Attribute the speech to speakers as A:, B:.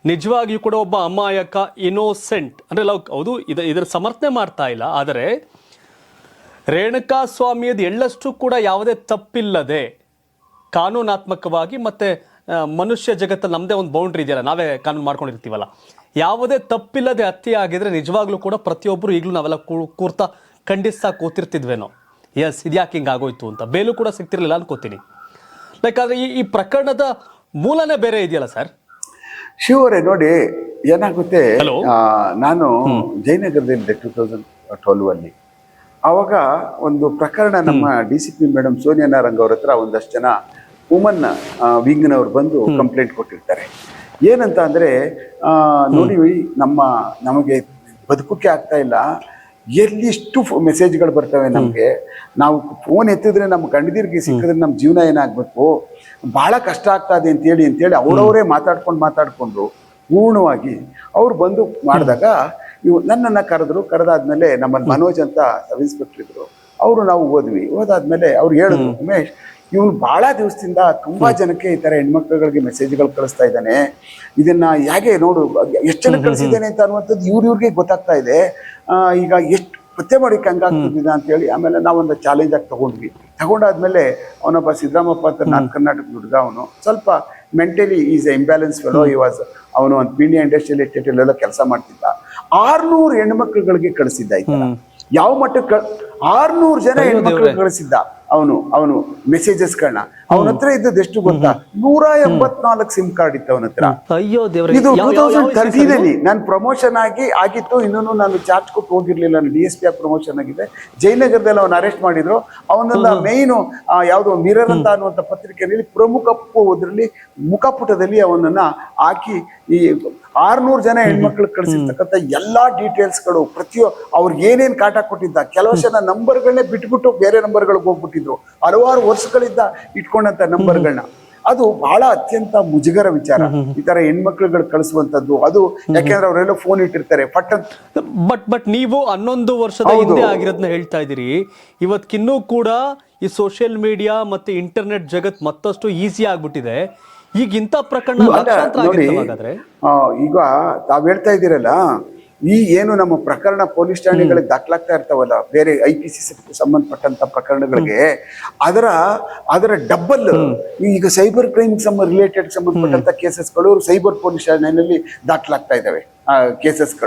A: ನಿಜವಾಗಿಯೂ ಕೂಡ ಒಬ್ಬ ಅಮಾಯಕ ಇನ್ನೋಸೆಂಟ್ ಅಂದರೆ ಹೌದು ಇದರ ಸಮರ್ಥನೆ ಮಾಡ್ತಾ ಇಲ್ಲ. ಆದರೆ ರೇಣುಕಾ ಸ್ವಾಮಿಯದು ಎಳ್ಳಷ್ಟು ಕೂಡ ಯಾವುದೇ ತಪ್ಪಿಲ್ಲದೆ ಕಾನೂನಾತ್ಮಕವಾಗಿ ಮತ್ತೆ ಮನುಷ್ಯ ಜಗತ್ತಲ್ಲಿ ನಮ್ಮದೇ ಒಂದು ಬೌಂಡ್ರಿ ಇದೆಯಲ್ಲ, ನಾವೇ ಕಾನೂನು ಮಾಡ್ಕೊಂಡಿರ್ತೀವಲ್ಲ, ಯಾವುದೇ ತಪ್ಪಿಲ್ಲದೆ ಹತ್ಯೆ ಆಗಿದ್ರೆ ನಿಜವಾಗ್ಲೂ ಕೂಡ ಪ್ರತಿಯೊಬ್ಬರು ಈಗಲೂ ನಾವೆಲ್ಲ ಕೂರ್ತಾ ಖಂಡಿಸ್ತಾ ಕೂತಿರ್ತಿದ್ವೇನೋ, ಎಸ್ ಇದ್ಯಾಕೆ ಹಿಂಗೆ ಆಗೋಯ್ತು ಅಂತ, ಬೇಲು ಕೂಡ ಸಿಗ್ತಿರ್ಲಿಲ್ಲ ಅನ್ಕೋತೀನಿ. ಲೈಕ್ ಆದರೆ ಈ ಪ್ರಕರಣದ ಮೂಲನೇ ಬೇರೆ ಇದೆಯಲ್ಲ ಸರ್.
B: ಶಿವರೇ ನೋಡಿ ಏನಾಗುತ್ತೆ, ನಾನು ಜಯನಗರದಲ್ಲಿ 2012 ಆವಾಗ ಒಂದು ಪ್ರಕರಣ ನಮ್ಮ DCP ಮೇಡಮ್ ಸೋನಿಯಾ ನಾರಂಗ್ ಅವ್ರ ಹತ್ರ ಒಂದಷ್ಟು ಜನ ವುಮನ್ ವಿಂಗ್ನವ್ರು ಬಂದು ಕಂಪ್ಲೇಂಟ್ ಕೊಟ್ಟಿರ್ತಾರೆ. ಏನಂತ ಅಂದ್ರೆ ನೋಡಿ ನಮಗೆ ಬದುಕೋಕೆ ಆಗ್ತಾ ಇಲ್ಲ, ಎಲ್ಲಿಷ್ಟು ಮೆಸೇಜ್ಗಳು ಬರ್ತವೆ ನಮಗೆ, ನಾವು ಫೋನ್ ಎತ್ತಿದ್ರೆ ನಮ್ಮ ಗಂಡದಿರ್ಗೆ ಸಿಕ್ಕಿದ್ರೆ ನಮ್ಮ ಜೀವನ ಏನಾಗಬೇಕು, ಭಾಳ ಕಷ್ಟ ಆಗ್ತದೆ ಅಂತೇಳಿ ಅವರವರೇ ಮಾತಾಡ್ಕೊಂಡು ಪೂರ್ಣವಾಗಿ ಅವ್ರು ಬಂದು ಮಾಡಿದಾಗ ಇವು ನನ್ನನ್ನು ಕರೆದಾದ್ಮೇಲೆ ನಮ್ಮಲ್ಲಿ ಮನೋಜ್ ಅಂತ ಸಬ್ ಇನ್ಸ್ಪೆಕ್ಟರ್ ಇದ್ರು, ಅವರು ನಾವು ಹೋದಾದ್ಮೇಲೆ ಅವ್ರು ಹೇಳಿದ್ರು, ಉಮೇಶ್ ಇವನು ಭಾಳ ದಿವಸದಿಂದ ತುಂಬಾ ಜನಕ್ಕೆ ಈ ತರ ಹೆಣ್ಮಕ್ಳುಗಳಿಗೆ ಮೆಸೇಜ್ಗಳು ಕಳಿಸ್ತಾ ಇದ್ದಾನೆ, ಇದನ್ನ ಹೇಗೆ ನೋಡು ಎಷ್ಟು ಜನ ಕಳಿಸಿದ್ದೇನೆ ಅಂತ ಅನ್ನುವಂಥದ್ದು ಇವ್ರಿಗೆ ಗೊತ್ತಾಗ್ತಾ ಇದೆ, ಈಗ ಎಷ್ಟು ಪತ್ತೆ ಮಾಡಿ ಹಂಗಾಗ್ತಿದ್ದ ಅಂತೇಳಿ ಆಮೇಲೆ ನಾವೊಂದು ಚಾಲೆಂಜ್ ಆಗಿ ತಗೊಂಡಾದ್ಮೇಲೆ ಅವನೊಬ್ಬ ಸಿದ್ದರಾಮಪ್ಪ ಅಂತ ನಾರ್ತ್ ಕರ್ನಾಟಕ ಹುಡುಗ, ಅವನು ಸ್ವಲ್ಪ ಮೆಂಟಲಿ ಈಸ್ ಇಂಬ್ಯಾಲೆನ್ಸ್ ಫೆಲೋ, ಅವನು ಒಂದು ಪೀಡಿಯಾ ಇಂಡಸ್ಟ್ರಿಯಲ್ ಎಸ್ಟೇಟಲ್ಲೆಲ್ಲ ಕೆಲಸ ಮಾಡ್ತಿದ್ದ. 600 ಹೆಣ್ಮಕ್ಳುಗಳಿಗೆ ಕಳಿಸಿದ್ದ ಆಯ್ತಲ್ಲ, ಯಾವ ಮಟ್ಟಕ್ಕೆ 600 ಜನ ಹೆಣ್ಮಕ್ಳಿಗೆ ಕಳಿಸಿದ್ದ ಅವನು ಮೆಸೇಜಸ್ಗಳನ್ನ. ಅವನ ಹತ್ರ ಇದ್ದದ್ದು ಎಷ್ಟು ಗೊತ್ತಾ, 184 ಸಿಮ್ ಕಾರ್ಡ್ ಇತ್ತು ಅವನ ಹತ್ರ.
A: ಅಯ್ಯೋ ದೇವ್ರೆ,
B: ಇದು 2013 ನಾನು ಪ್ರಮೋಷನ್ ಆಗಿತ್ತು, ಇನ್ನೂ ನಾನು ಚಾರ್ಜ್ ಕೊಟ್ಟು ಹೋಗಿರ್ಲಿಲ್ಲ, ನಾನು DSP ಆಗಿ ಪ್ರಮೋಷನ್ ಆಗಿದೆ. ಜಯನಗರದಲ್ಲಿ ಅವನ್ನ ಅರೆಸ್ಟ್ ಮಾಡಿದ್ರು. ಅವನನ್ನ ಮೇಯ್ನು ಯಾವುದೋ ಮಿರರ್ ಅಂತ ಅನ್ನುವಂಥ ಪತ್ರಿಕೆಯಲ್ಲಿ ಮುಖಪುಟದಲ್ಲಿ ಅವನನ್ನ ಹಾಕಿ ಈ 600 ಜನ ಹೆಣ್ಮಕ್ಳು ಕಳಿಸಿರ್ತಕ್ಕಂಥ ಎಲ್ಲಾ ಡೀಟೇಲ್ಸ್ಗಳು, ಅವ್ರಿಗೆ ಏನೇನ್ ಕಾಟ ಕೊಟ್ಟಿದ್ದ, ಕೆಲವು ಜನ ನಂಬರ್ಗಳನ್ನೇ ಬಿಟ್ಬಿಟ್ಟು ಬೇರೆ ನಂಬರ್ಗಳಿಗೆ ಹೋಗ್ಬಿಟ್ಟಿದ್ರು, ಹಲವಾರು ವರ್ಷಗಳಿಂದ ಇಟ್ಕೊಂಡಂತ ನಂಬರ್ಗಳನ್ನ. ಅದು ಬಹಳ ಅತ್ಯಂತ ಮುಜುಗರ ವಿಚಾರ, ಈ ತರ ಹೆಣ್ಮಕ್ಳುಗಳು ಕಳಿಸುವಂತದ್ದು. ಅದು ಯಾಕೆಂದ್ರೆ ಅವರೆಲ್ಲ ಫೋನ್ ಇಟ್ಟಿರ್ತಾರೆ ಪಟ್ ಅಂತ.
A: ಬಟ್ ನೀವು 11 ವರ್ಷದ ಹಿಂದೆ ಆಗಿರೋದನ್ನ ಹೇಳ್ತಾ ಇದ್ದೀರಿ. ಇವತ್ತಿನ್ನೂ ಕೂಡ ಈ ಸೋಷಿಯಲ್ ಮೀಡಿಯಾ ಮತ್ತೆ ಇಂಟರ್ನೆಟ್ ಜಗತ್ ಮತ್ತಷ್ಟು ಈಸಿ ಆಗ್ಬಿಟ್ಟಿದೆ. ಈಗ ಇಂಥ ಪ್ರಕರಣ
B: ಈಗ ತಾವ್ ಹೇಳ್ತಾ ಇದ್ದೀರಲ್ಲ, ಈ ಏನು ನಮ್ಮ ಪ್ರಕರಣ ಪೊಲೀಸ್ ಠಾಣೆಗಳಿಗೆ ದಾಖಲಾಗ್ತಾ ಇರ್ತಾವಲ್ಲ ಬೇರೆ IPC ಸಂಬಂಧಪಟ್ಟಂತ ಪ್ರಕರಣಗಳಿಗೆ, ಅದರ ಡಬ್ಬಲ್ ಈಗ ಸೈಬರ್ ಕ್ರೈಮ್ ರಿಲೇಟೆಡ್ ಸಂಬಂಧಪಟ್ಟಂತ ಕೇಸಸ್ಗಳು ಸೈಬರ್ ಪೊಲೀಸ್ ಠಾಣೆಯಲ್ಲಿ ದಾಖಲಾಗ್ತಾ ಇದ್ದಾವೆ ಕೇಸಸ್ಗಳು.